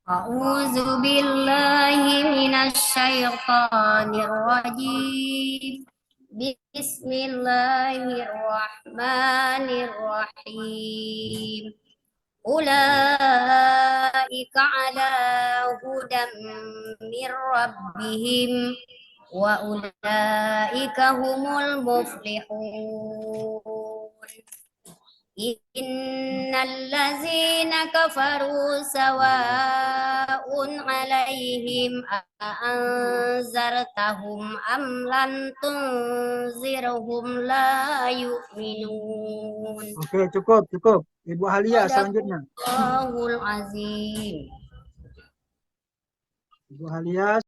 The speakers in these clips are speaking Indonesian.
A'udzu billahi minasy syaithanir rajim. Bismillahirrahmanirrahim. Ulaika ala hudan mir rabbihim wa ulaika humul muflihun. Innallazina kafaru sawa'un 'alaihim a'anzartahum am lam tunzirhum la yu'minun. Oke, cukup, cukup. Ibu Halia selanjutnya. Allahul azim. Ibu Halia.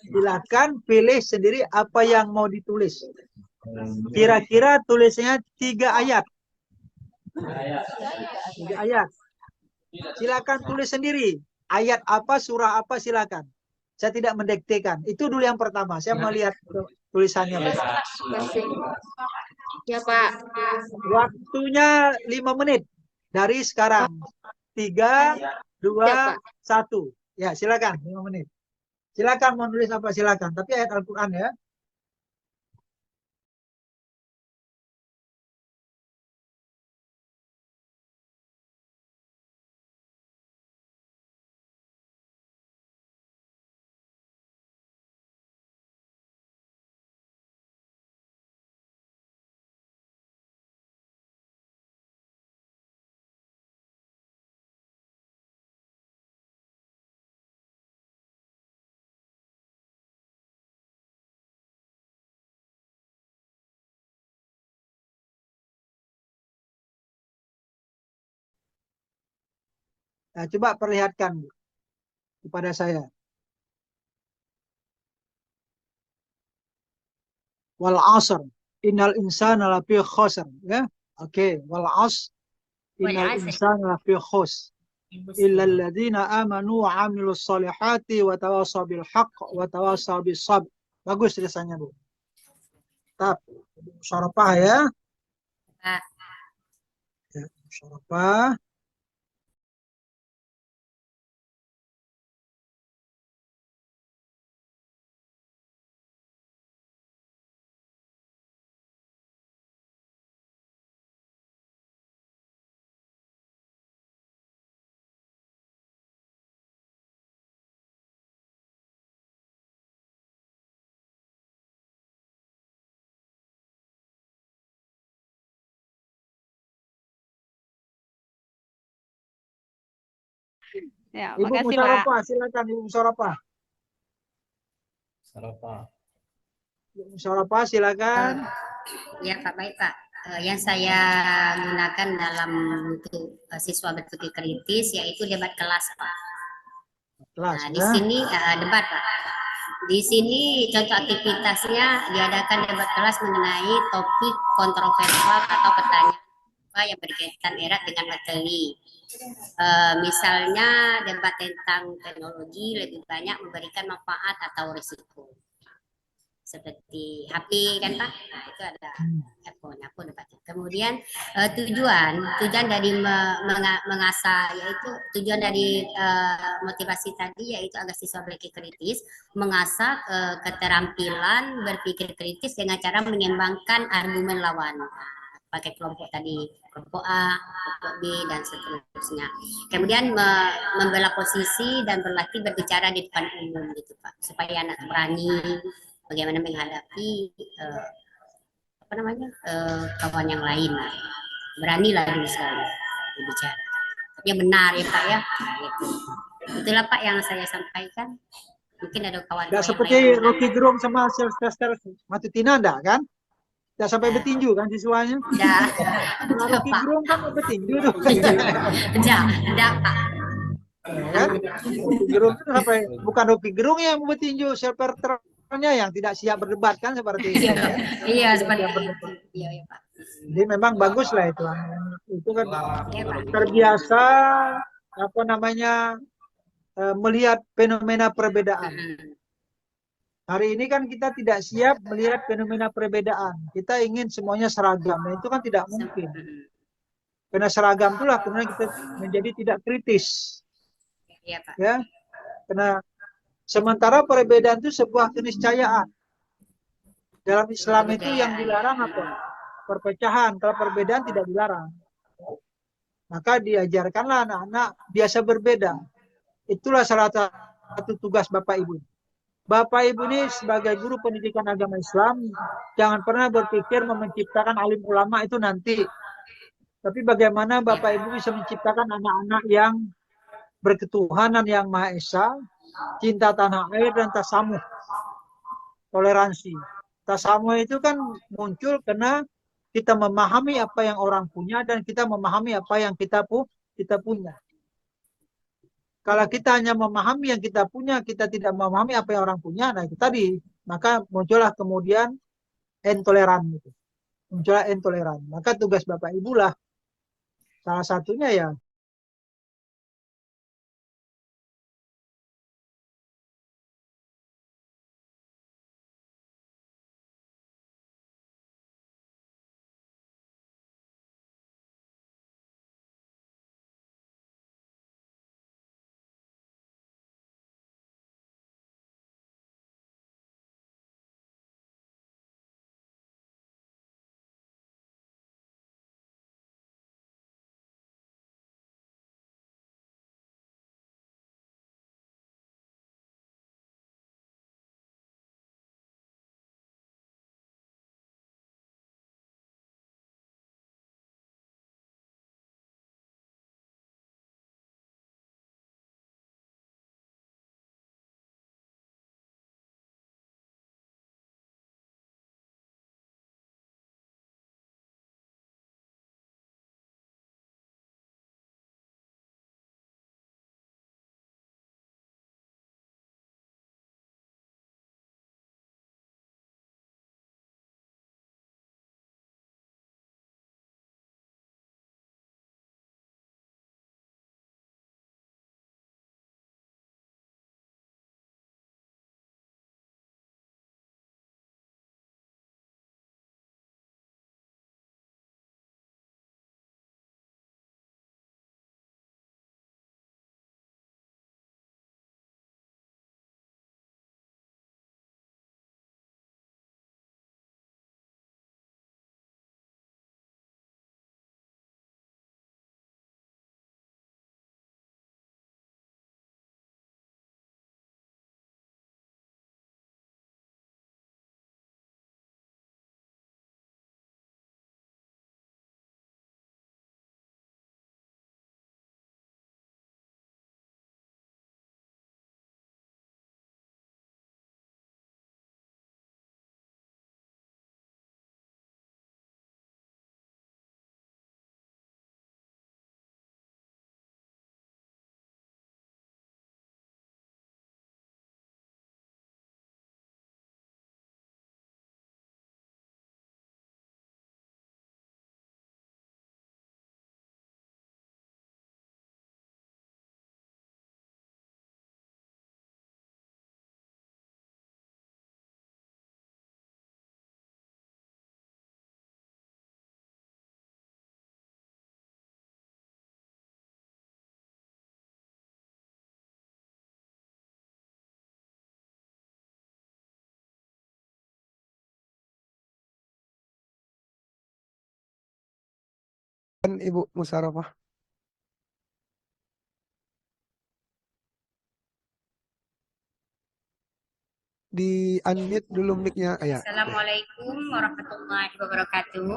Silakan pilih sendiri apa yang mau ditulis. Kira-kira tulisnya 3 ayat. 3 ayat. Silakan tulis sendiri. Ayat apa, surah apa, silakan. Saya tidak mendiktekan. Itu dulu yang pertama. Saya melihat tulisannya. Ya, Pak. Waktunya 5 menit. Dari sekarang. 3, 2, 1. Ya, silakan. 5 menit. Silakan mau nulis apa, silakan. Tapi ayat Al-Quran ya. Nah, coba perlihatkan kepada saya. Wal asr innal insana lafi khusr, ya. Oke, wal asr innal insana lafi khusr illa alladziina amanu wa 'amilus shalihati wa tawassaw bil haqq wa tawassaw bis sabr. Bagus tulisannya, Bu. Tetap musyarafah ya. Pak. Ya, musyarafah. Ya, Ibu makasih, Pak. musyarafah, silakan Ibu musyarafah. Ibu musyarafah, silakan. Ya, Pak, baik, Pak. Yang saya gunakan dalam untuk siswa berpikir kritis yaitu debat kelas, Pak. Kelas, Nah, di ya. sini debat, Pak. Di sini contoh aktivitasnya diadakan debat kelas mengenai topik kontroversial atau pertanyaan yang berkaitan erat dengan materi. Misalnya debat tentang teknologi lebih banyak memberikan manfaat atau risiko. Seperti HP kan Pak, itu ada iPhone dapat. Kemudian tujuan dari mengasah yaitu tujuan dari motivasi tadi yaitu agar siswa berpikir kritis mengasah keterampilan berpikir kritis dengan cara menyeimbangkan argumen lawan. Pakai kelompok tadi, kelompok A, kelompok B, dan seterusnya. Kemudian membela posisi dan berlatih berbicara di depan umum gitu Pak, supaya anak berani bagaimana menghadapi kawan yang lain, beranilah dulu sekali. berbicara. Ya benar ya Pak ya. Nah, gitu. Itulah Pak yang saya sampaikan. Mungkin ada kawan Tidak saya yang seperti lain yang Rocky menambah. Gerung sama Sylvester Matutina, enggak kan? Tidak sampai Nah, bertinju kan siswanya? enggak, Kalau enggak Rocky Pak. Gerung kan bertinju tuh. Enggak Pak. Ya kan? Rocky Gerung itu sampai bukan Rocky Gerung yang bertinju, Sylvesternya yang tidak siap berdebat kan seperti itu Iya, kan? iya Tidak seperti siap itu. berdebat. Iya, iya Pak. Jadi memang bagus lah itu. Itu kan Iya Pak. terbiasa apa namanya melihat fenomena perbedaan. Mm-mm. Hari ini kan kita tidak siap melihat fenomena perbedaan. Kita ingin semuanya seragam. Nah, itu kan tidak mungkin. Mm-mm. Karena seragam itulah kemudian kita menjadi tidak kritis. Iya Pak. Ya, karena sementara perbedaan itu sebuah keniscayaan. Dalam Islam itu yang Kebudayaan. dilarang apa? Perpecahan. Kalau perbedaan tidak dilarang. Maka diajarkanlah anak-anak biasa berbeda. Itulah salah satu tugas Bapak Ibu. Bapak Ibu ini sebagai guru pendidikan agama Islam, jangan pernah berpikir menciptakan alim ulama itu nanti. Tapi bagaimana Iya Bapak Pak. Ibu bisa menciptakan anak-anak yang berketuhanan yang Maha Esa, cinta tanah air dan tasamuh, toleransi. Tasamuh itu kan muncul karena kita memahami apa yang orang punya dan kita memahami apa yang kita punya. Kalau kita hanya memahami yang kita punya, kita tidak memahami apa yang orang punya, nah itu tadi. Maka muncullah kemudian intoleran itu. Muncullah intoleran. Maka tugas Bapak Ibu lah salah satunya ya Ibu Musarafah. di unmute dulu mic-nya. Ya. Assalamualaikum warahmatullahi wabarakatuh.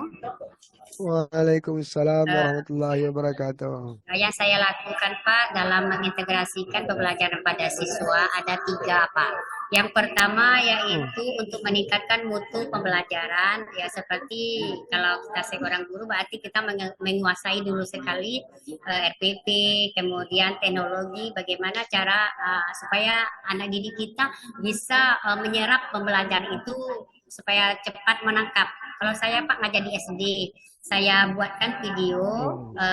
Waalaikumsalam Eh, warahmatullahi wabarakatuh. Yang saya lakukan Pak dalam mengintegrasikan pembelajaran pada siswa ada 3 Pak. Yang pertama yaitu untuk meningkatkan mutu pembelajaran ya seperti kalau kita seorang guru berarti kita menguasai dulu sekali RPP, kemudian teknologi, bagaimana cara supaya anak didik kita bisa menyerap pembelajaran itu supaya cepat menangkap. Kalau saya Pak ngajar di SD, saya buatkan video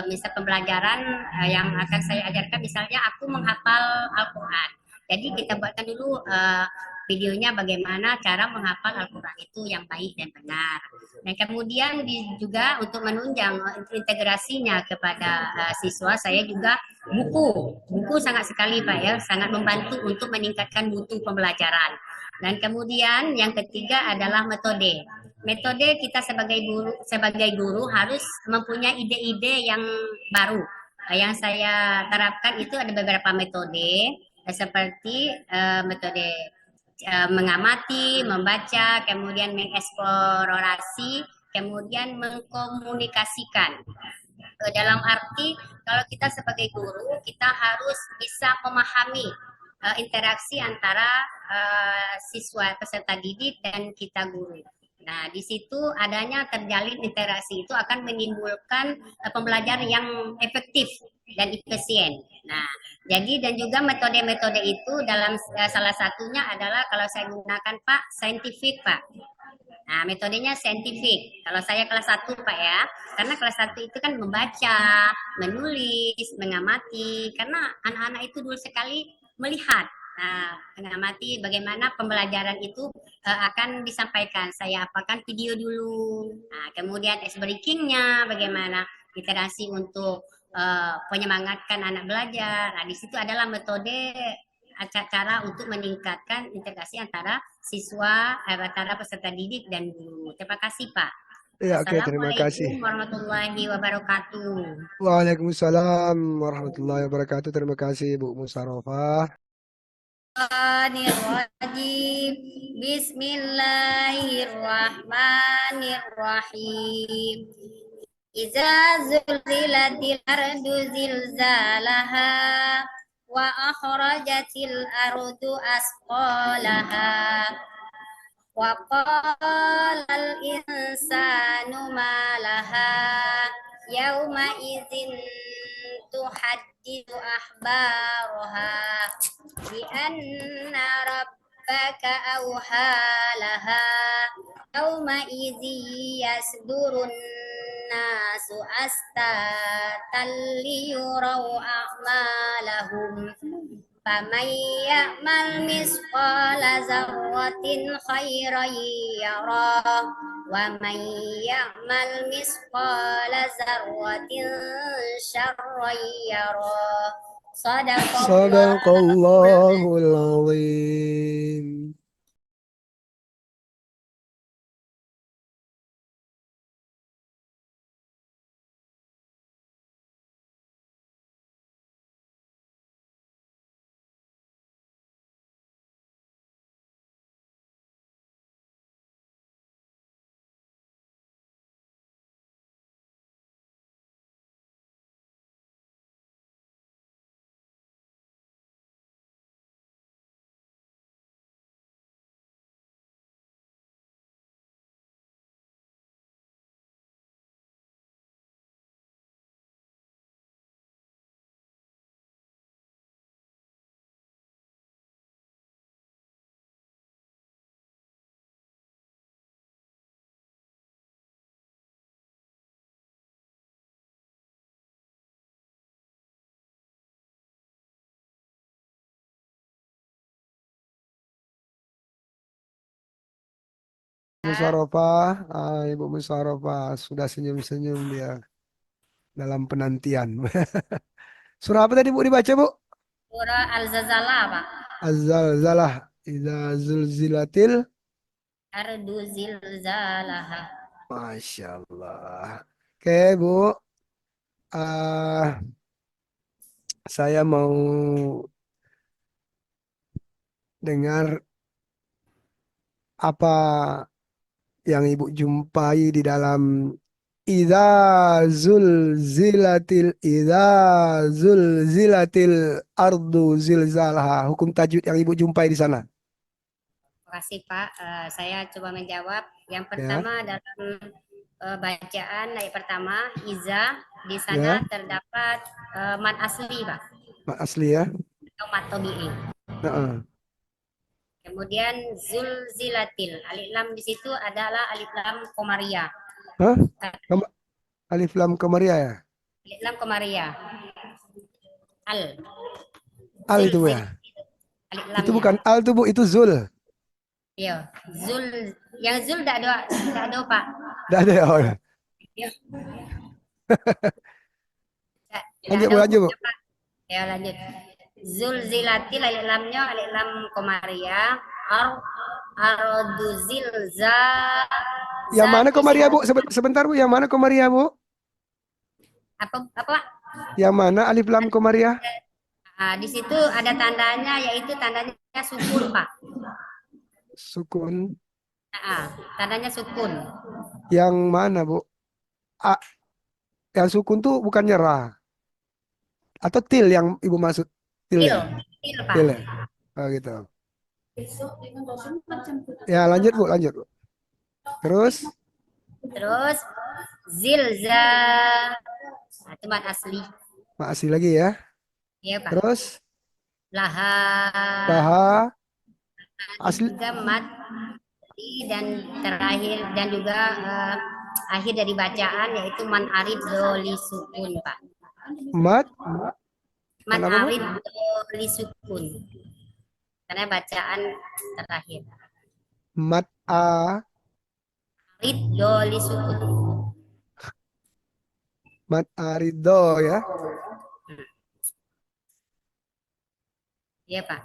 misal pembelajaran yang akan saya ajarkan, misalnya aku menghafal Al-Quran. Jadi kita buatkan dulu videonya bagaimana cara menghafal Al-Quran itu yang baik dan benar. Dan kemudian juga untuk menunjang integrasinya kepada siswa, saya juga buku sangat sekali Pak ya, sangat membantu untuk meningkatkan mutu pembelajaran. Dan kemudian yang ketiga adalah metode. Metode kita sebagai guru harus mempunyai ide-ide yang baru. Yang saya terapkan itu ada beberapa metode seperti metode mengamati, membaca, kemudian mengeksplorasi, kemudian mengkomunikasikan. Dalam arti kalau kita sebagai guru kita harus bisa memahami interaksi antara siswa peserta didik dan kita guru. Nah, di situ adanya terjalin interaksi itu akan menimbulkan pembelajaran yang efektif dan efisien. Nah, jadi dan juga metode-metode itu dalam salah satunya adalah kalau saya gunakan Pak, saintifik Pak. Nah, metodenya saintifik. Kalau saya kelas 1 Pak ya, karena kelas 1 itu kan membaca, menulis, mengamati, karena anak-anak itu dulu sekali melihat. Nah, mengamati bagaimana pembelajaran itu akan disampaikan. Saya apakan video dulu. Nah, kemudian ice breakingnya bagaimana literasi untuk penyemangatkan anak belajar. Nah, di situ adalah metode cara untuk meningkatkan integrasi antara siswa, antara peserta didik dan guru. Terima kasih Pak. Ya, oke, terima kasih. Assalamualaikum warahmatullahi wabarakatuh. Waalaikumsalam warahmatullahi wabarakatuh. Terima kasih Bu Musarofah. Bismillahirrahmanirrahim. Iza zulzilatil ardu zilzalaha wa akhrajatil ardu asqalaha wa qalal insanu ma laha yauma idzin tuhaddithu akhbaraha bi anna rabbaka awhalaha yauma idzi yasdurun nasu astatan liyurau a'malahum faman ya'mal misqala zarratin khairan yarah wa man ya'mal misqala zarratin syarran yarah. Sadaqallahul azim. Musarofah, Ibu Musarofah sudah senyum-senyum dia dalam penantian. Surah apa tadi Bu dibaca Bu? Surah Al-Zalzalah Pak. Az-zalzalah, idza zulzilatil. Ardu zilzalaha. Masya Allah. Oke Bu, Ah, saya mau dengar apa yang Ibu jumpai di dalam Idza zulzilatil ardu zilzalaha. Hukum tajwid yang Ibu jumpai di sana. Terima kasih Pak. Saya coba menjawab. Yang Ya, pertama dalam bacaan ayat pertama Iza, di sana ya, terdapat mad asli Pak, Mak asli ya. atau mad tabi'i. Heeh. Kemudian zulzilatil, alif lam di situ adalah alif lam komariah. Hah? Kam- Alif lam Komaria ya. Alif lam komariah. Al, Al itu Bu, zil, ya. alif Itu lamnya. bukan al tuh Bu, itu zul. Iya, zul, yang zul tidak ada Pak. Tidak ada ya. Oh, ya. Iya, tidak Lanjut ada Bu, lanjut Bu. hukumnya Pak. Ya lanjut. Zulzilatil, alif lamnya alif lam komariah. Ardu zilza, Yang mana zati Komaria Bu? Sebentar Bu, yang mana Komaria Bu? apa Pak? Yang mana alif lam Komaria? Di situ ada tandanya, yaitu tandanya sukun Pak. Sukun. Tandanya sukun. Yang mana Bu? A, yang sukun tuh bukan nyerah. Atau til yang Ibu maksud? Til Til, ya? til Pak. Til ya? Oh gitu. Ya lanjut Bu, lanjut Bu. Terus Terus zilza, itu mad asli. masih lagi ya. Ya Pak. Terus Laha, daha asli juga mad dan terakhir dan juga akhir dari bacaan yaitu man arid doli sukun Pak. mat. Man Kenapa Bu? arid doli sukun. Karena bacaan terakhir. Mat a Arid doli sukun. mat arido ya. Iya Pak.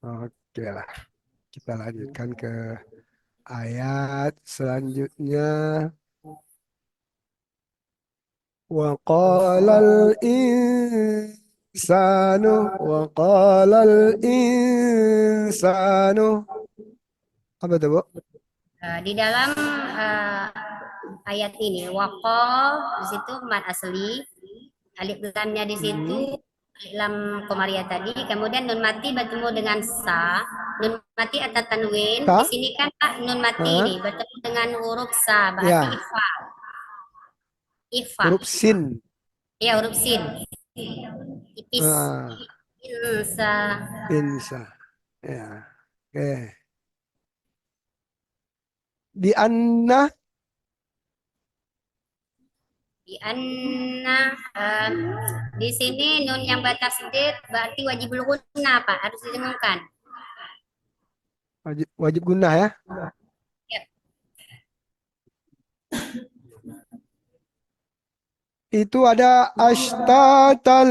Oke lah. Kita lanjutkan ke ayat selanjutnya. Wa qalal insanu. Apa tuh, Bu? Di dalam ayat ini waqo di situ mad asli, alif lamnya di situ alif lam komariah tadi, kemudian nun mati bertemu dengan sa, nun mati atau tanwin. Sa? Di sini kan Pak, nun mati Hah? ini bertemu dengan huruf sa, berarti Ya, ifa. Ifa. huruf sin. Ya, huruf sin. Tipis. Ah, Insa. insa. Ya. Oke. Di anna Di anna di sini nun yang bertasdid berarti wajibul gunnah Pak, harus didengungkan. wajib guna ya. Ya. Itu ada ashtatal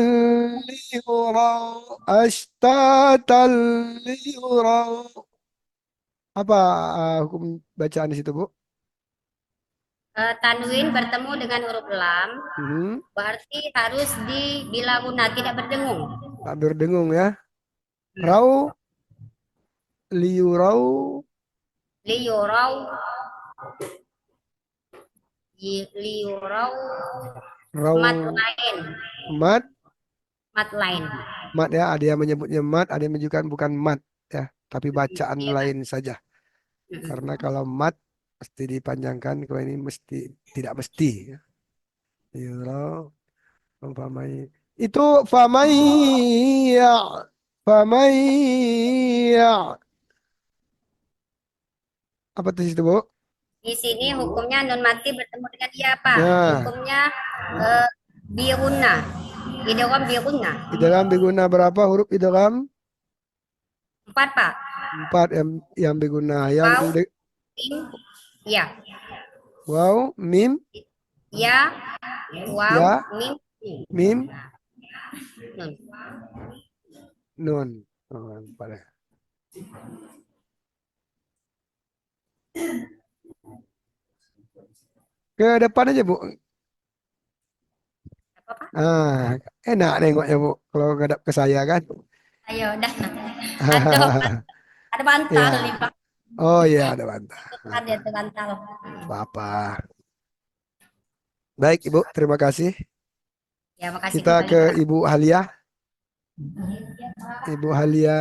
liyurau. Apa hukum bacaan di situ, Bu? Tanwin bertemu dengan huruf lam, berarti harus bila guna, tidak berdengung. Tak berdengung ya. Rau, liurau, Liurau, liurau, rau, mat lain, mat, mat lain. mat ya. Ada yang menyebutnya mat, ada yang menunjukkan bukan mat ya, tapi bacaan Iya, lain saja. Karena kalau mat mesti dipanjangkan, kalau ini mesti tidak mesti. Ya. Liurau, umpamai itu famai ya, famai ya. Apa tuh situ, Bu? Di sini hukumnya nun mati bertemu dengan dia Pak. Nah, Hukumnya biruna, idgham biruna. idgham berguna berapa huruf idgham? 4 Pak. 4 yang berguna. Yang Waw, mim, ya, wow, mim, ya, waw, ya, mim, mim, nun. nun. Oh, pada. Ke depan aja, Bu. Apa Pak? Enak nengoknya, Bu. Kalau ngadap ke saya kan. Ayo dah. Ada bantal Ya, nih Pak. Oh iya, ada bantal. Ada tuh bantal. Apa-apa. Baik, Ibu, terima kasih. Ya, makasih Kita kembali ke Pak. Ibu Halia. Ibu Halia.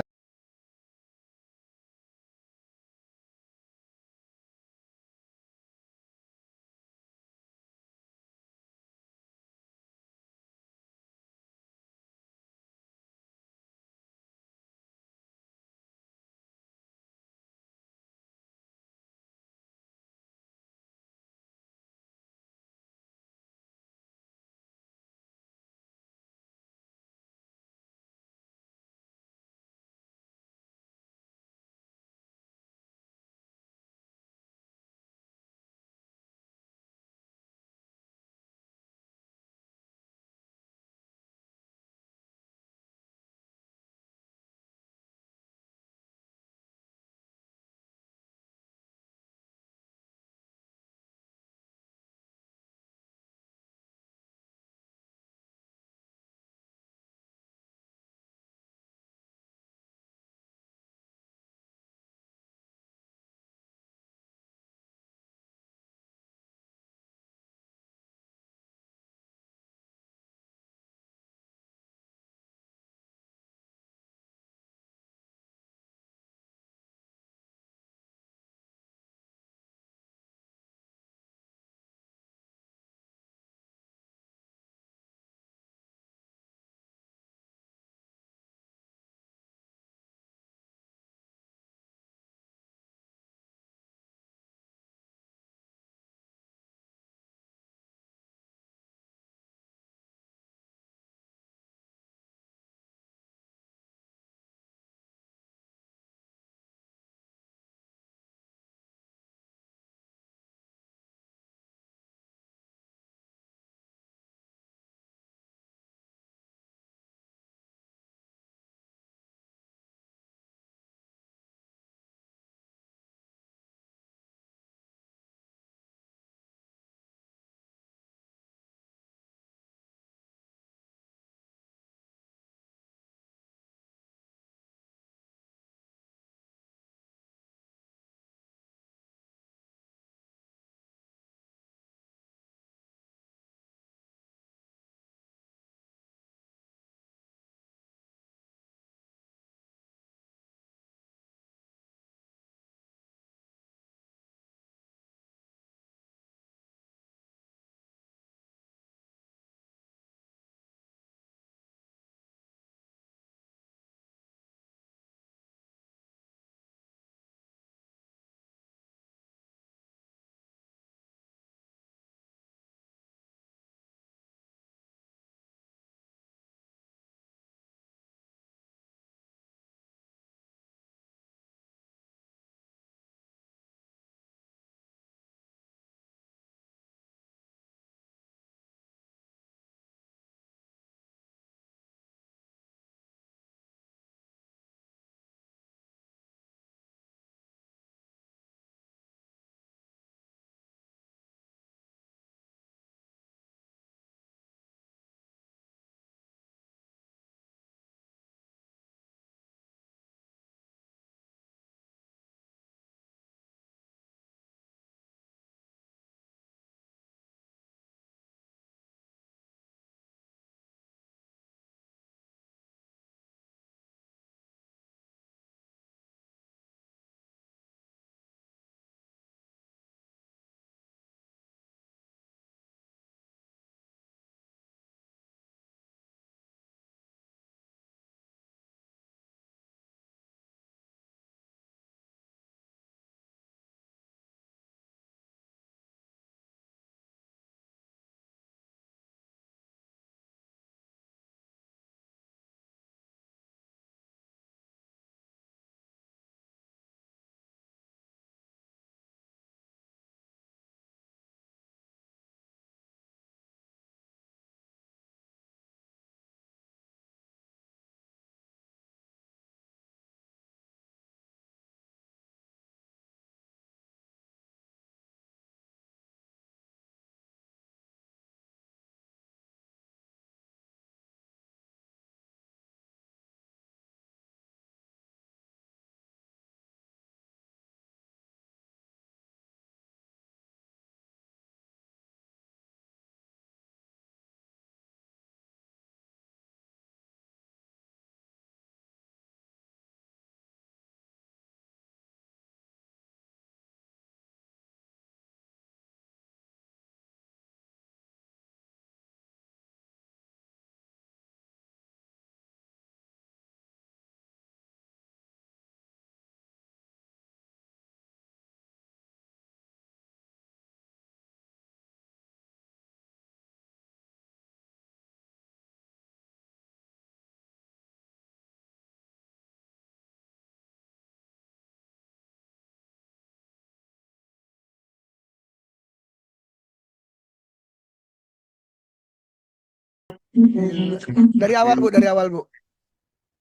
Dari awal Bu, dari awal Bu.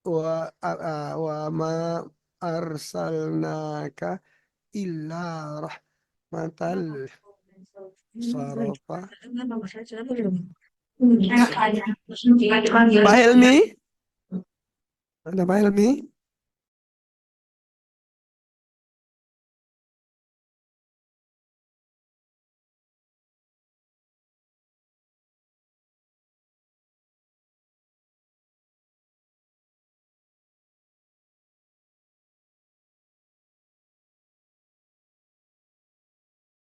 Wa ma arsalnaka illa rahmatal sarafa. Pak Helmi? Ada Pak Helmi?